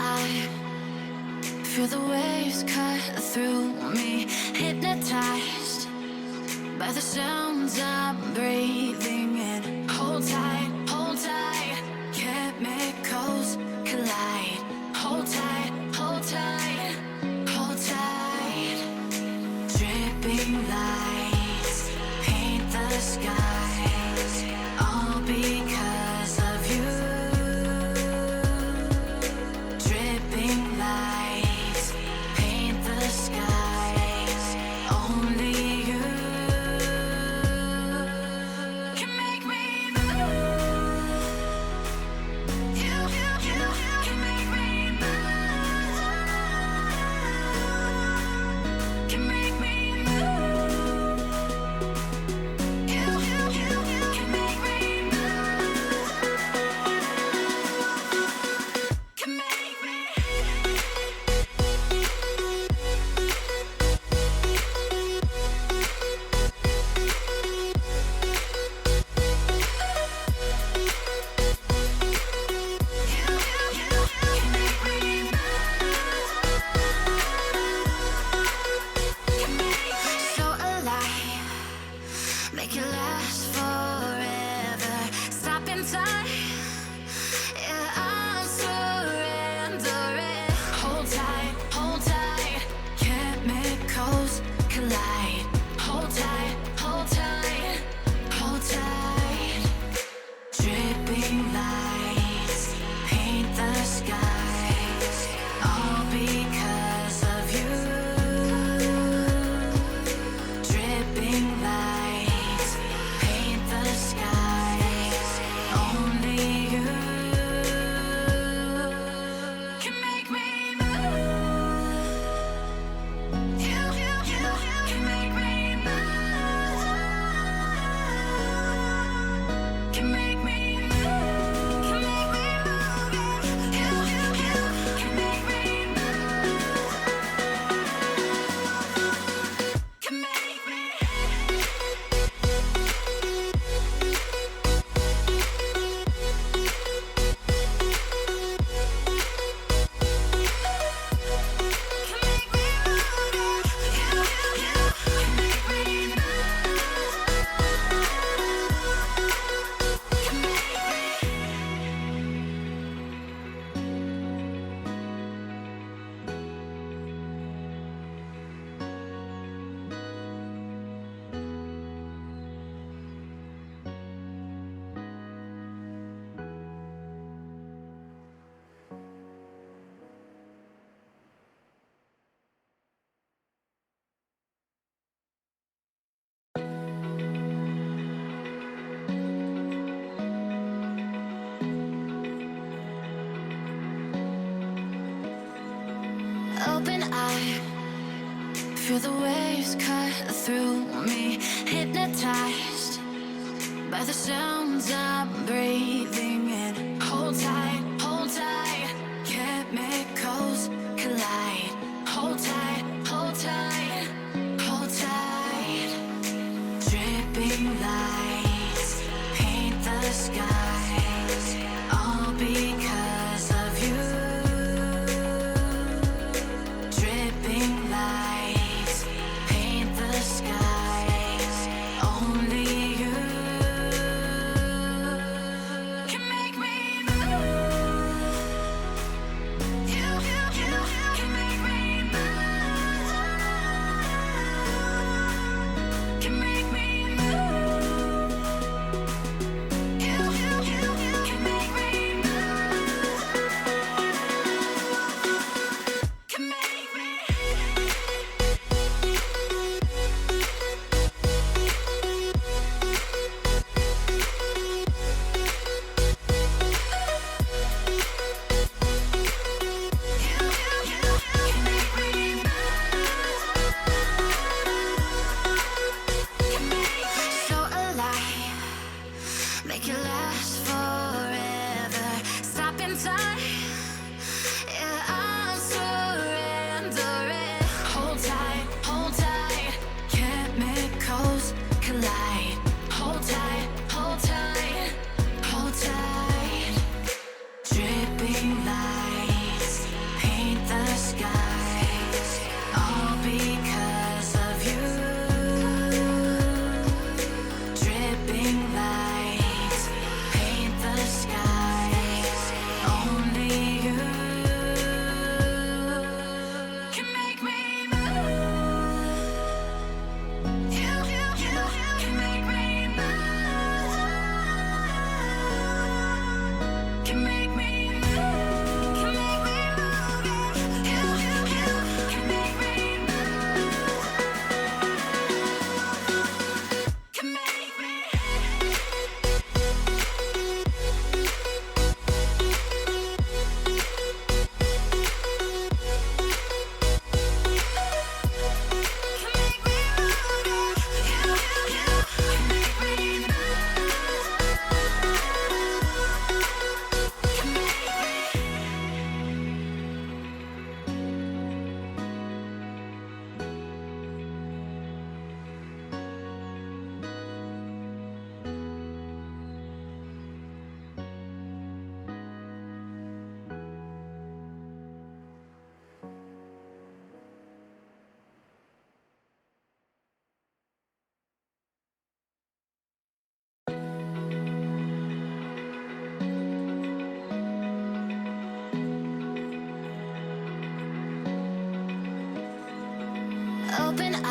I feel the waves cut through me, hypnotized by the sounds I'm breathing in. Hold tight, chemicals collide. Hold tight, hold tight, hold tight. Dripping lights paint the skies, all because of you. Dripping lights paint the skies, only you can make me move. You can make me move. Can make me move. You can make me move. Can make me. So alive, make it last forever. Stop in time, yeah, I'm surrendering. Hold tight, chemicals collide. Hold tight, hold tight, hold tight. Dripping lights paint the skies, all because of you. Dripping lights paint the skies, only you can make me move. You can make me move. Can make me move. Can make me move. You can make me move. Can make me. Open eye, feel the waves cut through me, hypnotized by the sounds I'm breathing in. Hold tight, chemicals collide. Hold tight, hold tight, hold tight. Dripping lights paint the skies, all because of you. Dripping lights paint the skies, only you can make me move. You can make me move. Can make me move. You can make me move. Can make me. Can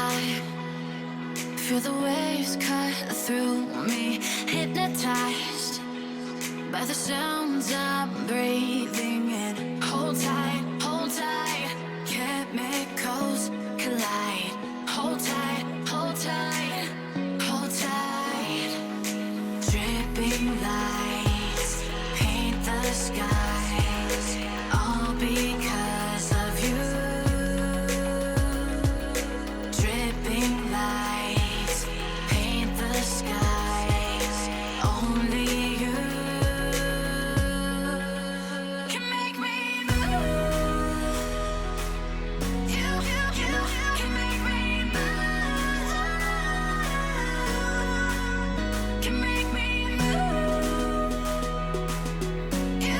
I feel the waves cut through me, hypnotized by the sounds I'm breathing in. Hold tight, chemicals collide. Hold tight, hold tight, hold tight. Dripping lights paint the skies, all because of you. Dripping lights paint the skies, only you can make me move. You can make me move. Can make me move. You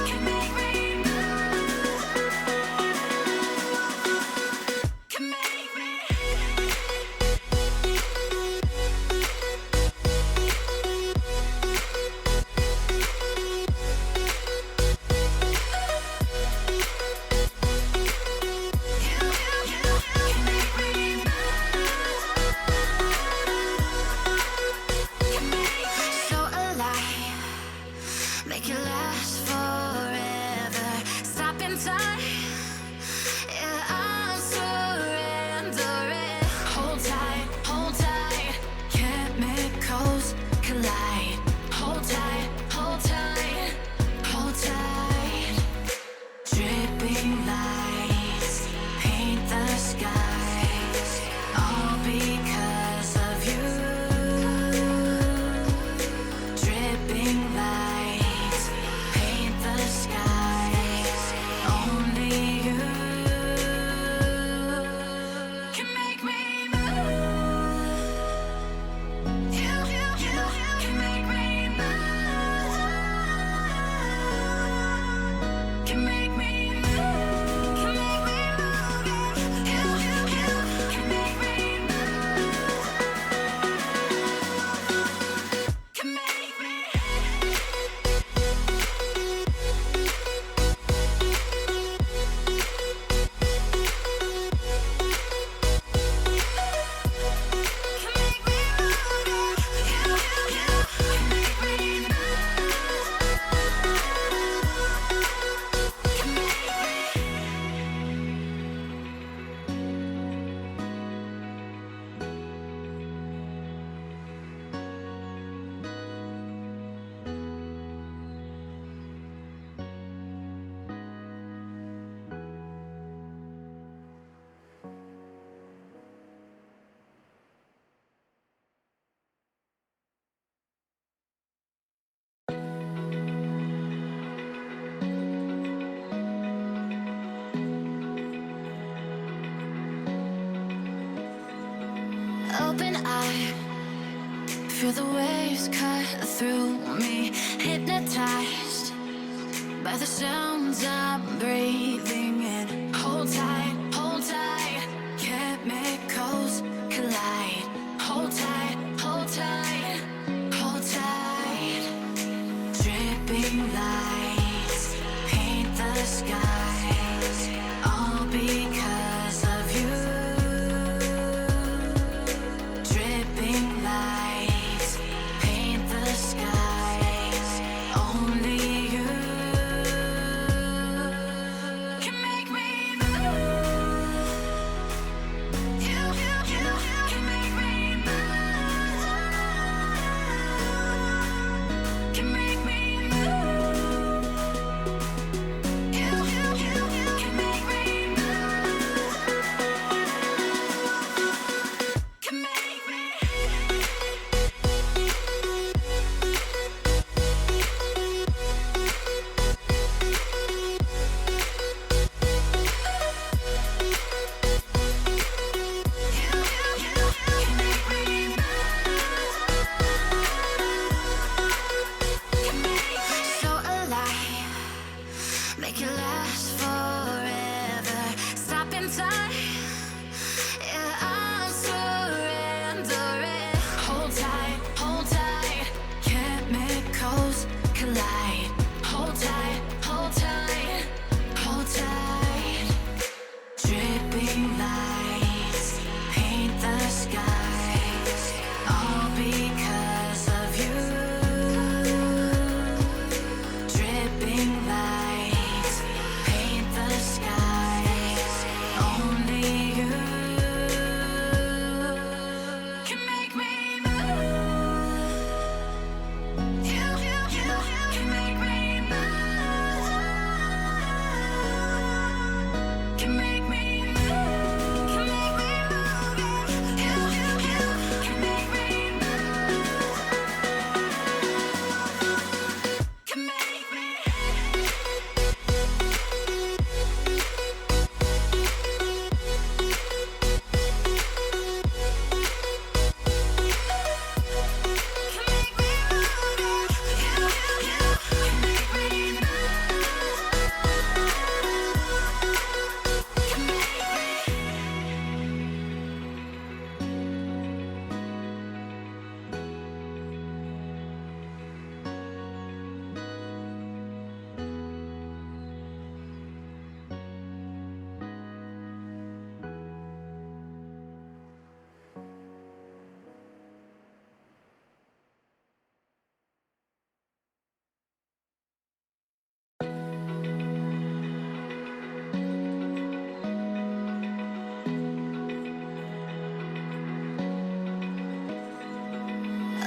can make me move. Can make me. So alive, make it last forever. Stop in time, yeah, I'm surrendering. Hold tight, chemicals collide. Hold tight, hold tight, hold tight. Dripping lights paint the skies, all because of you. Dripping lights paint the skies, only you can make me move. You can make me move. Can make me move. Can make me move. You can make me move. Can make me. Can make me move. You can make me move. Can make me. Open eye, feel the waves cut through me, hypnotized by the sounds I'm breathing in. Hold tight, chemicals collide. Hold tight, hold tight. Dripping lights paint the skies, all because of you. Dripping lights paint the skies, only you can make me move. You can make me move. Can make me move. You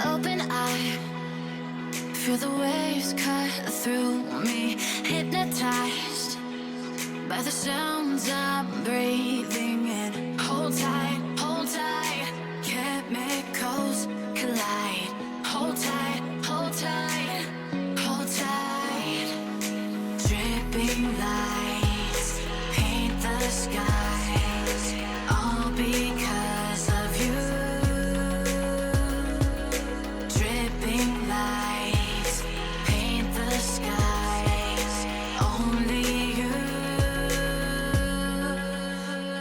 open eye, feel the waves cut through me, hypnotized by the sounds I'm breathing in. Hold tight, chemicals collide. Hold tight, hold tight, hold tight. Dripping lights paint the skies, all because of you. Dripping lights paint the skies, only you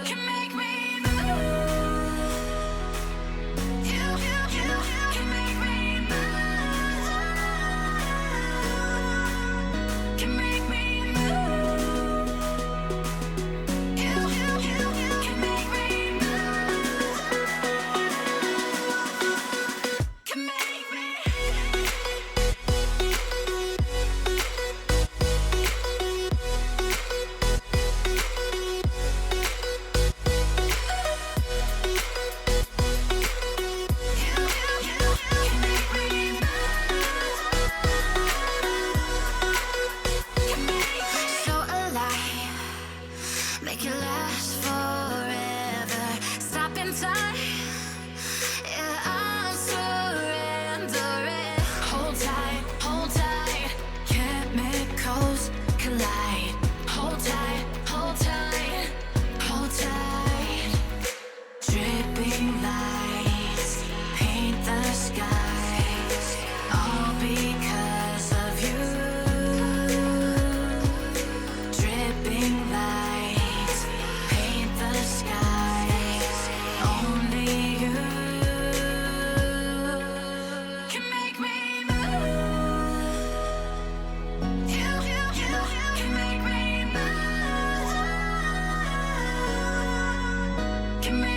can make me move. You can make me move. Can make me move. You can make me move. Can make me. So alive, make it last forever. Stop in time, yeah, I'm surrendering. Hold tight, chemicals collide. Hold tight, hold tight, hold tight. Dripping lights paint the skies, all because of you. Dripping lights paint the skies, only you can make me move. You can make me move. Can make